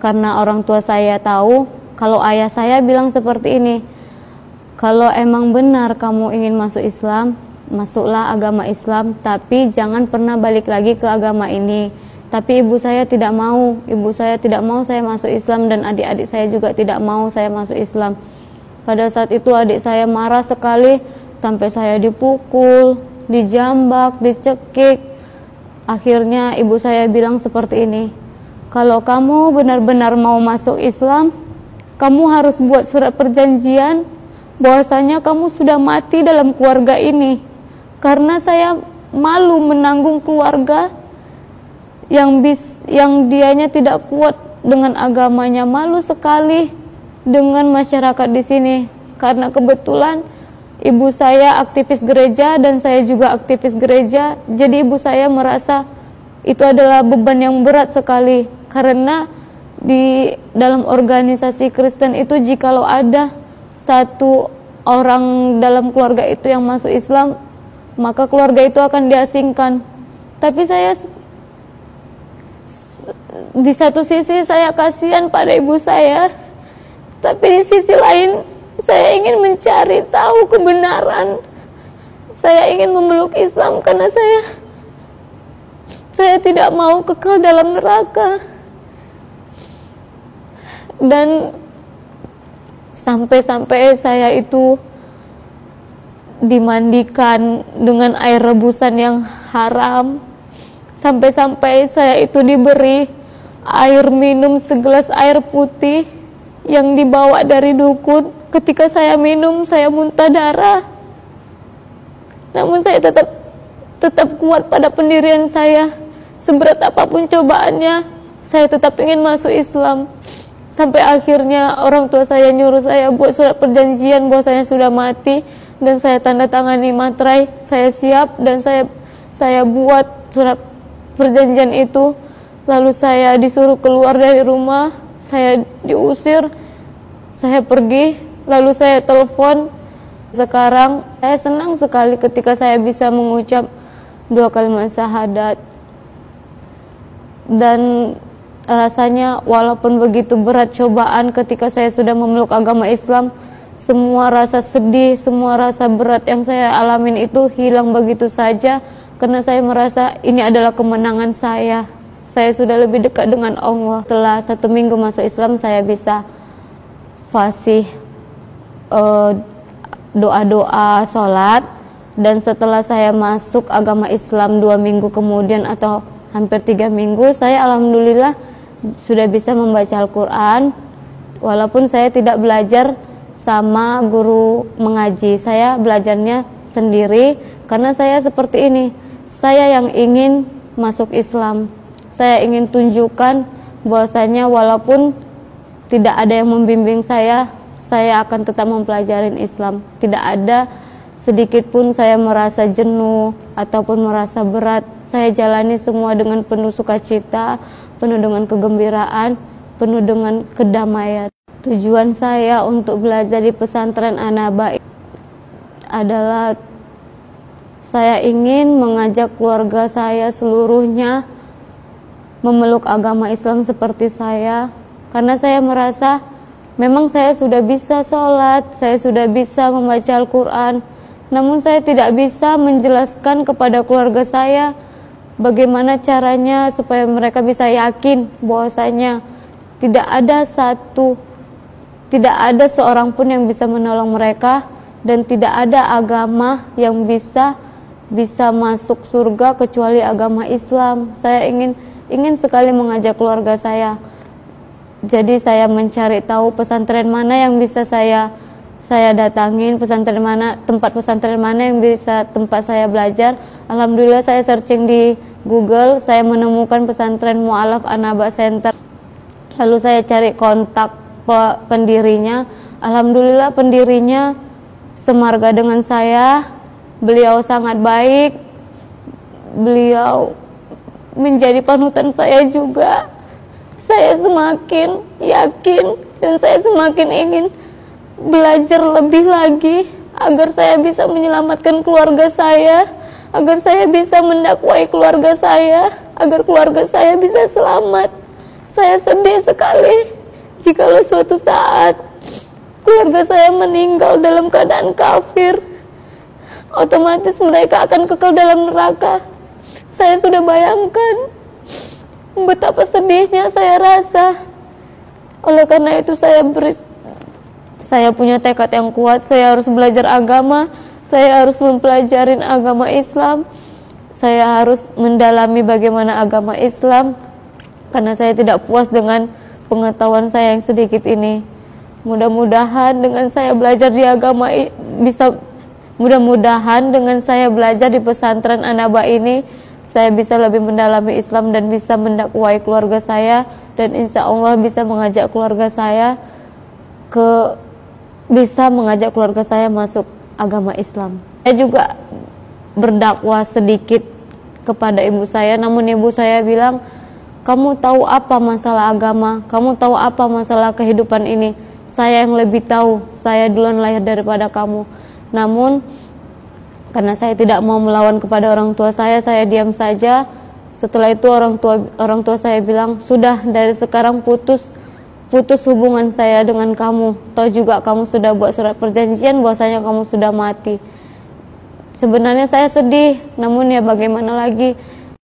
Karena orang tua saya tahu kalau ayah saya bilang seperti ini, kalau emang benar kamu ingin masuk Islam, masuklah agama Islam, tapi jangan pernah balik lagi ke agama ini. Tapi ibu saya tidak mau, saya masuk Islam, dan adik-adik saya juga tidak mau saya masuk Islam. Pada saat itu adik saya marah sekali, sampai saya dipukul, dijambak, dicekik. Akhirnya ibu saya bilang seperti ini, kalau kamu benar-benar mau masuk Islam, kamu harus buat surat perjanjian bahwasanya kamu sudah mati dalam keluarga ini. Karena saya malu menanggung keluarga yang dianya tidak kuat dengan agamanya, malu sekali dengan masyarakat di sini. Karena kebetulan ibu saya aktivis gereja dan saya juga aktivis gereja, jadi ibu saya merasa itu adalah beban yang berat sekali. Karena di dalam organisasi Kristen itu, jikalau ada satu orang dalam keluarga itu yang masuk Islam, maka keluarga itu akan diasingkan. Tapi saya di satu sisi saya kasihan pada ibu saya, tapi di sisi lain saya ingin mencari tahu kebenaran. Saya ingin memeluk Islam karena saya tidak mau kekal dalam neraka. Dan sampai-sampai saya itu dimandikan dengan air rebusan yang haram. Sampai-sampai saya itu diberi air minum segelas air putih yang dibawa dari dukun. Ketika saya minum, saya muntah darah. Namun saya tetap kuat pada pendirian saya. Seberat apapun cobaannya, saya tetap ingin masuk Islam. Sampai akhirnya orang tua saya nyuruh saya buat surat perjanjian bahwa saya sudah mati, dan saya tanda tangani materai, saya siap, dan saya buat surat perjanjian itu. Lalu saya disuruh keluar dari rumah, saya diusir, saya pergi, lalu saya telepon. Sekarang saya senang sekali ketika saya bisa mengucap 2 kalimat syahadat. Dan rasanya walaupun begitu berat cobaan ketika saya sudah memeluk agama Islam, semua rasa sedih, semua rasa berat yang saya alamin itu hilang begitu saja. Karena saya merasa ini adalah kemenangan saya. Saya sudah lebih dekat dengan Allah. Setelah 1 minggu masuk Islam, saya bisa fasih doa-doa, sholat. Dan setelah saya masuk agama Islam 2 minggu kemudian atau hampir 3 minggu, saya alhamdulillah sudah bisa membaca Al-Quran. Walaupun saya tidak belajar sama guru mengaji, saya belajarnya sendiri. Karena saya seperti ini, saya yang ingin masuk Islam. Saya ingin tunjukkan bahwasanya walaupun tidak ada yang membimbing saya akan tetap mempelajari Islam. Tidak ada sedikit pun saya merasa jenuh ataupun merasa berat. Saya jalani semua dengan penuh sukacita, penuh dengan kegembiraan, penuh dengan kedamaian. Tujuan saya untuk belajar di pesantren An-Naba adalah saya ingin mengajak keluarga saya seluruhnya memeluk agama Islam seperti saya. Karena saya merasa memang saya sudah bisa sholat, saya sudah bisa membaca Al-Quran, namun saya tidak bisa menjelaskan kepada keluarga saya bagaimana caranya supaya mereka bisa yakin bahwasanya tidak ada seorang pun yang bisa menolong mereka, dan tidak ada agama yang bisa masuk surga kecuali agama Islam. Saya ingin sekali mengajak keluarga saya. Jadi saya mencari tahu pesantren mana yang bisa saya datangin, tempat pesantren mana yang bisa tempat saya belajar. Alhamdulillah saya searching di Google, saya menemukan pesantren Mu'alaf An-Naba Center. Lalu saya cari kontak pendirinya. Alhamdulillah pendirinya semarga dengan saya. Beliau sangat baik. Beliau menjadi panutan saya juga. Saya semakin yakin dan saya semakin ingin belajar lebih lagi agar saya bisa menyelamatkan keluarga saya, agar saya bisa mendakwai keluarga saya, agar keluarga saya bisa selamat. Saya sedih sekali jikalau suatu saat keluarga saya meninggal dalam keadaan kafir, otomatis mereka akan kekal dalam neraka. Saya sudah bayangkan betapa sedihnya saya rasa. Oleh karena itu saya punya tekad yang kuat. Saya harus belajar agama, saya harus mempelajari agama Islam, saya harus mendalami bagaimana agama Islam, karena saya tidak puas dengan pengetahuan saya yang sedikit ini. Mudah-mudahan dengan saya belajar di agama mudah-mudahan dengan saya belajar di pesantren Anaba ini, saya bisa lebih mendalami Islam dan bisa mendakwai keluarga saya, dan insya Allah bisa mengajak keluarga saya masuk agama Islam. Saya juga berdakwah sedikit kepada ibu saya, namun ibu saya bilang, kamu tahu apa masalah agama, kamu tahu apa masalah kehidupan ini, saya yang lebih tahu, saya duluan lahir daripada kamu. Namun karena saya tidak mau melawan kepada orang tua saya diam saja. Setelah itu orang tua saya bilang, sudah, dari sekarang putus hubungan saya dengan kamu. Tahu juga kamu sudah buat surat perjanjian bahwasanya kamu sudah mati. Sebenarnya saya sedih, namun ya bagaimana lagi,